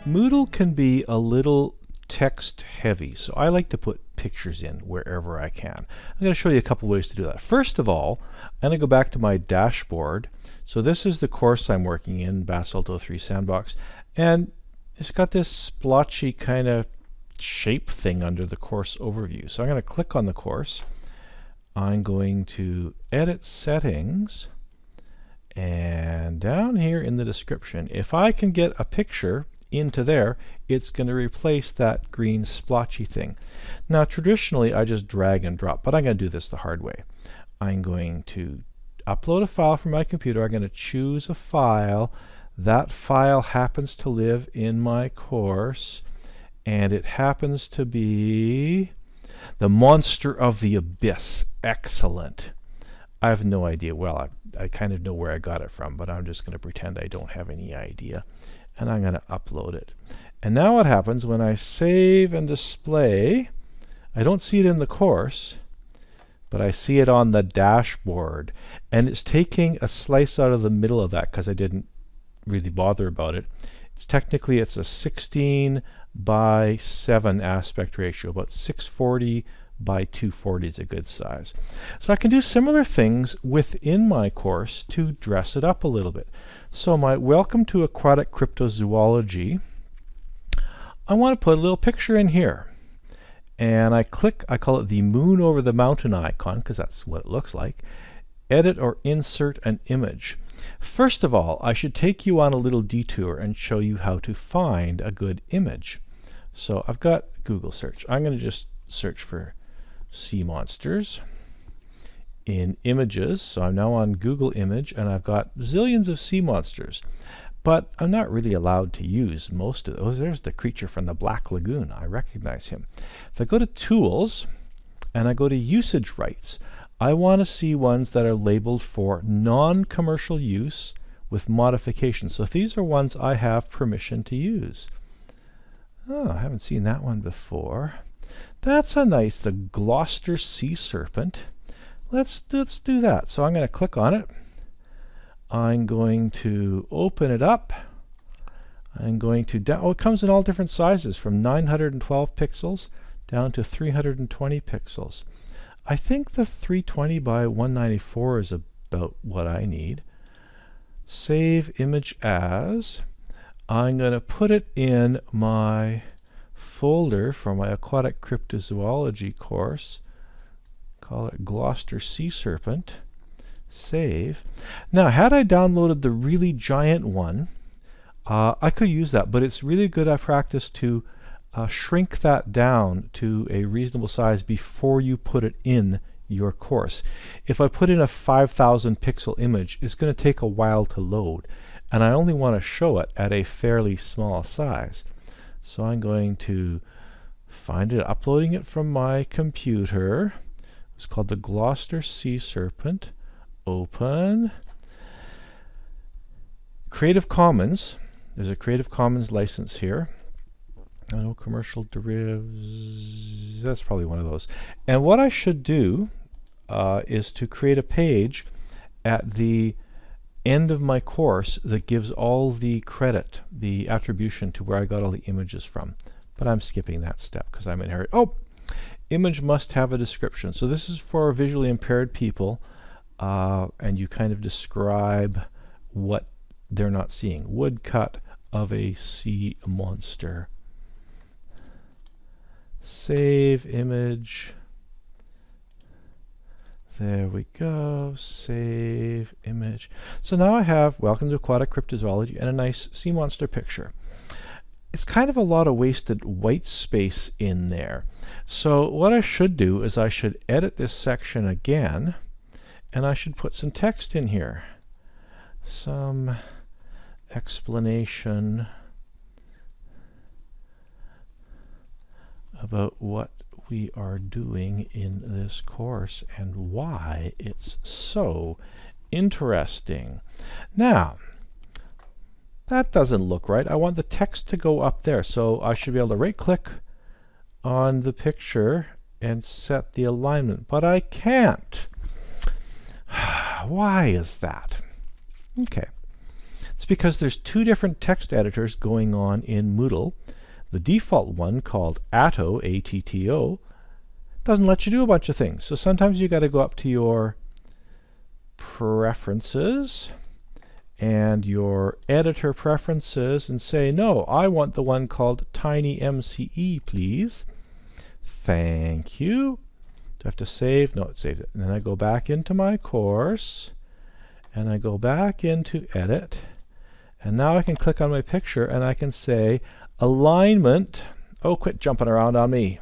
Moodle can be a little text heavy, so I like to put pictures in wherever I can. I'm going to show you a couple ways to do that. First of all, I'm going to go back to my dashboard. So this is the course I'm working in, Bassalto 3 Sandbox, and it's got this splotchy kind of shape thing under the course overview. So I'm going to click on the course. I'm going to edit settings, and down here in the description, if I can get a picture into there, it's going to replace that green splotchy thing. Now traditionally I just drag and drop, but I'm going to do this the hard way. I'm going to upload a file from my computer. I'm going to choose a file. That file happens to live in my course, and it happens to be The Monster of the Abyss. Excellent. I have no idea. Well, I kind of know where I got it from, but I'm just going to pretend I don't have any idea. And I'm going to upload it. And now what happens when I save and display, I don't see it in the course, but I see it on the dashboard. And it's taking a slice out of the middle of that because I didn't really bother about it. It's a 16 by 7 aspect ratio, about 640 by 240 is a good size. So I can do similar things within my course to dress it up a little bit. So my Welcome to Aquatic Cryptozoology, I want to put a little picture in here. And I call it the moon over the mountain icon, because that's what it looks like. Edit or insert an image. First of all, I should take you on a little detour and show you how to find a good image. So I've got Google search. I'm going to just search for sea monsters in images. So I'm now on Google Image, and I've got zillions of sea monsters. But I'm not really allowed to use most of those. There's the creature from the Black Lagoon. I recognize him. If I go to Tools and I go to Usage Rights, I want to see ones that are labeled for non-commercial use with modifications. So these are ones I have permission to use. Oh, I haven't seen that one before. That's a nice, the Gloucester Sea Serpent. Let's do that. So I'm going to click on it. I'm going to open it up. I'm going to it comes in all different sizes, from 912 pixels down to 320 pixels. I think the 320 by 194 is about what I need. Save image as. I'm going to put it in my folder for my Aquatic Cryptozoology course. Call it Gloucester Sea Serpent. Save. Now, had I downloaded the really giant one, I could use that, but it's really good practice to shrink that down to a reasonable size before you put it in your course. If I put in a 5,000 pixel image, it's going to take a while to load, and I only want to show it at a fairly small size. So I'm going to find it, uploading it from my computer. It's called the Gloucester Sea Serpent. Open. Creative Commons. There's a Creative Commons license here. I know commercial derivatives. That's probably one of those. And what I should do is to create a page at the end of my course that gives all the credit, the attribution to where I got all the images from. But I'm skipping that step because I'm inherit. Oh, image must have a description. So this is for visually impaired people. And you kind of describe what they're not seeing. Woodcut of a sea monster. Save image. There we go. Save image. So now I have Welcome to Aquatic Cryptozoology and a nice sea monster picture. It's kind of a lot of wasted white space in there. So what I should do is I should edit this section again. And I should put some text in here. Some explanation about what we are doing in this course and why it's so interesting. Now, that doesn't look right. I want the text to go up there. So I should be able to right-click on the picture and set the alignment. But I can't. Why is that? Okay. It's because there's two different text editors going on in Moodle. The default one, called Atto, A-T-T-O, doesn't let you do a bunch of things. So sometimes you got to go up to your preferences and your editor preferences and say, no, I want the one called TinyMCE, please. Thank you. Do I have to save? No, it saved it. And then I go back into my course, and I go back into edit, and now I can click on my picture and I can say alignment. Oh, quit jumping around on me.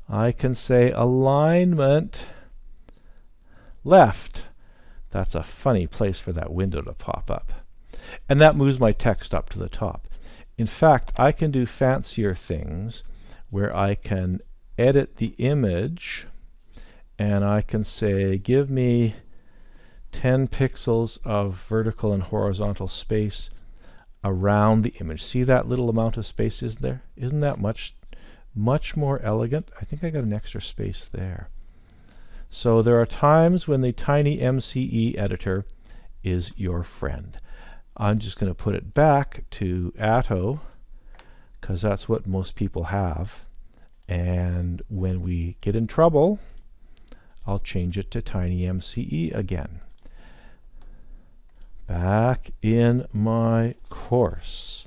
I can say alignment left. That's a funny place for that window to pop up. And that moves my text up to the top. In fact, I can do fancier things where I can edit the image and I can say, give me 10 pixels of vertical and horizontal space around the image. See that little amount of space is there? Isn't that much more elegant? I think I got an extra space there. So there are times when the TinyMCE editor is your friend. I'm just going to put it back to Atto because that's what most people have. And when we get in trouble, I'll change it to TinyMCE again. Back in my course.